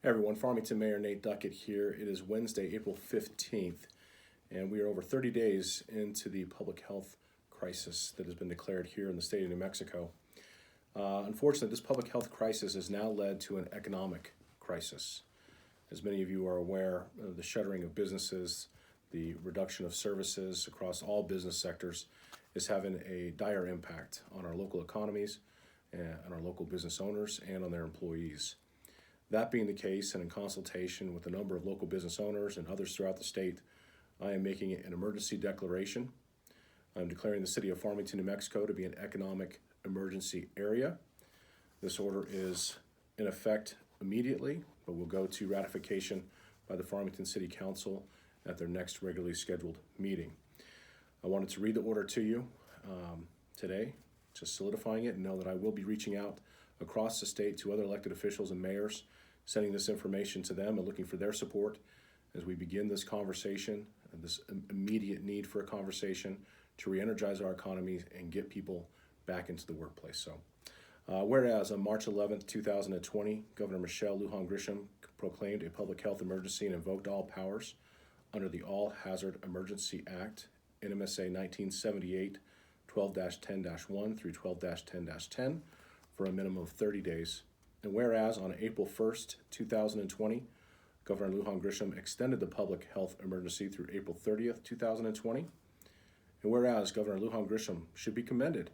Hey everyone, Farmington Mayor Nate Duckett here. It is Wednesday, April 15th, and we are over 30 days into the public health crisis that has been declared here in the state of New Mexico. Unfortunately, this public health crisis has now led to an economic crisis. As many of you are aware, the shuttering of businesses, the reduction of services across all business sectors is having a dire impact on our local economies, and on our local business owners, and on their employees. That being the case, and in consultation with a number of local business owners and others throughout the state, I am making an emergency declaration. I'm declaring the city of Farmington, New Mexico to be an economic emergency area. This order is in effect immediately, but will go to ratification by the Farmington City Council at their next regularly scheduled meeting. I wanted to read the order to you today, just solidifying it, and know that I will be reaching out across the state to other elected officials and mayors, sending this information to them and looking for their support as we begin this conversation, this immediate need for a conversation to re-energize our economy and get people back into the workplace. So, whereas on March 11th, 2020, Governor Michelle Lujan Grisham proclaimed a public health emergency and invoked all powers under the All Hazard Emergency Act, NMSA 1978, 12-10-1 through 12-10-10, for a minimum of 30 days. And whereas on April 1st, 2020, Governor Lujan Grisham extended the public health emergency through April 30th, 2020. And whereas Governor Lujan Grisham should be commended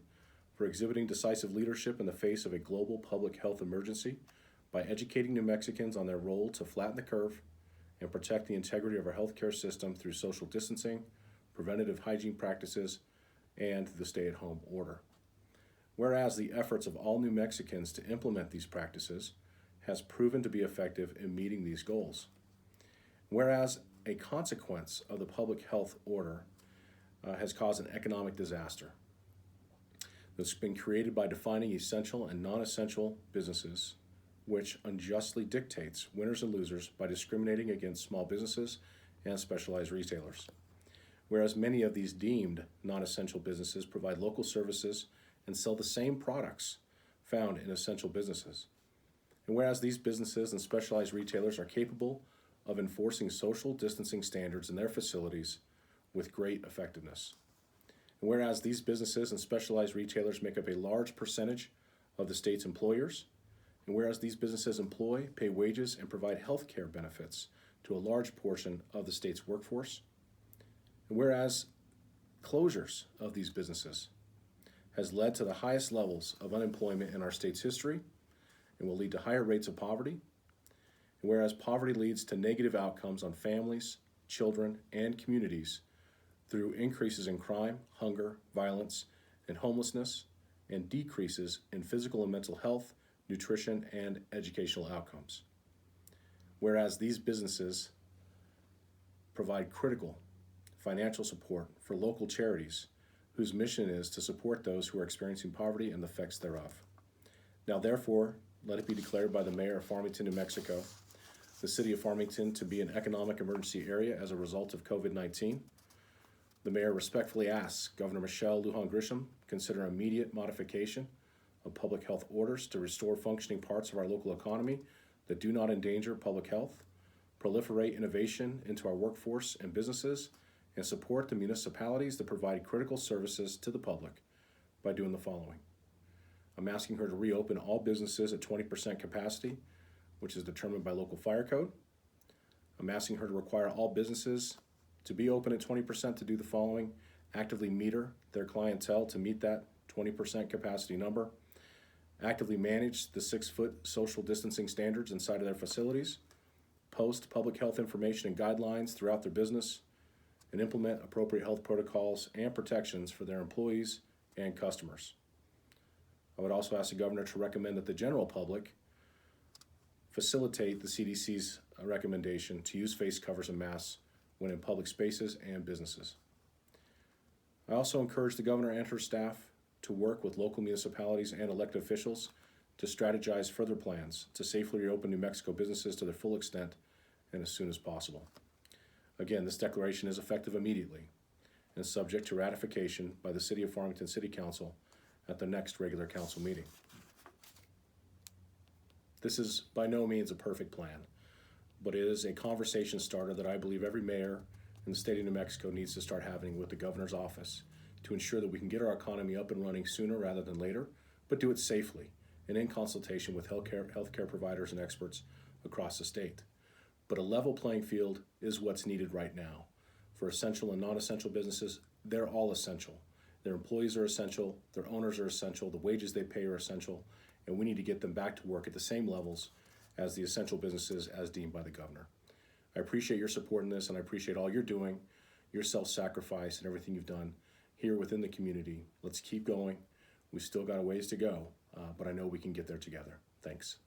for exhibiting decisive leadership in the face of a global public health emergency by educating New Mexicans on their role to flatten the curve and protect the integrity of our healthcare system through social distancing, preventative hygiene practices, and the stay-at-home order. Whereas the efforts of all New Mexicans to implement these practices has proven to be effective in meeting these goals. Whereas a consequence of the public health order has caused an economic disaster that's been created by defining essential and non-essential businesses, which unjustly dictates winners and losers by discriminating against small businesses and specialized retailers. Whereas many of these deemed non-essential businesses provide local services and sell the same products found in essential businesses. And whereas these businesses and specialized retailers are capable of enforcing social distancing standards in their facilities with great effectiveness. And whereas these businesses and specialized retailers make up a large percentage of the state's employers, and whereas these businesses employ, pay wages, and provide health care benefits to a large portion of the state's workforce, and whereas closures of these businesses has led to the highest levels of unemployment in our state's history and will lead to higher rates of poverty. And whereas poverty leads to negative outcomes on families, children, and communities through increases in crime, hunger, violence, and homelessness, and decreases in physical and mental health, nutrition, and educational outcomes. Whereas these businesses provide critical financial support for local charities whose mission is to support those who are experiencing poverty and the effects thereof. Now therefore, let it be declared by the Mayor of Farmington, New Mexico, the City of Farmington to be an economic emergency area as a result of COVID-19. The Mayor respectfully asks Governor Michelle Lujan Grisham consider immediate modification of public health orders to restore functioning parts of our local economy that do not endanger public health, proliferate innovation into our workforce and businesses, and support the municipalities that provide critical services to the public by doing the following. I'm asking her to reopen all businesses at 20% capacity, which is determined by local fire code. I'm asking her to require all businesses to be open at 20% to do the following: actively meter their clientele to meet that 20% capacity number, actively manage the 6-foot social distancing standards inside of their facilities, post public health information and guidelines throughout their business, and implement appropriate health protocols and protections for their employees and customers. I would also ask the governor to recommend that the general public facilitate the CDC's recommendation to use face covers and masks when in public spaces and businesses. I also encourage the governor and her staff to work with local municipalities and elected officials to strategize further plans to safely reopen New Mexico businesses to their full extent and as soon as possible. Again, this declaration is effective immediately and is subject to ratification by the City of Farmington City Council at the next regular council meeting. This is by no means a perfect plan. but it is a conversation starter that I believe every mayor in the state of New Mexico needs to start having with the governor's office to ensure that we can get our economy up and running sooner rather than later, but do it safely and in consultation with healthcare providers and experts across the state. But a level playing field is what's needed right now. For essential and non-essential businesses, they're all essential. Their employees are essential, their owners are essential, the wages they pay are essential, and we need to get them back to work at the same levels as the essential businesses as deemed by the governor. I appreciate your support in this, and I appreciate all you're doing, your self-sacrifice and everything you've done here within the community. Let's keep going. We've still got a ways to go, but I know we can get there together. Thanks.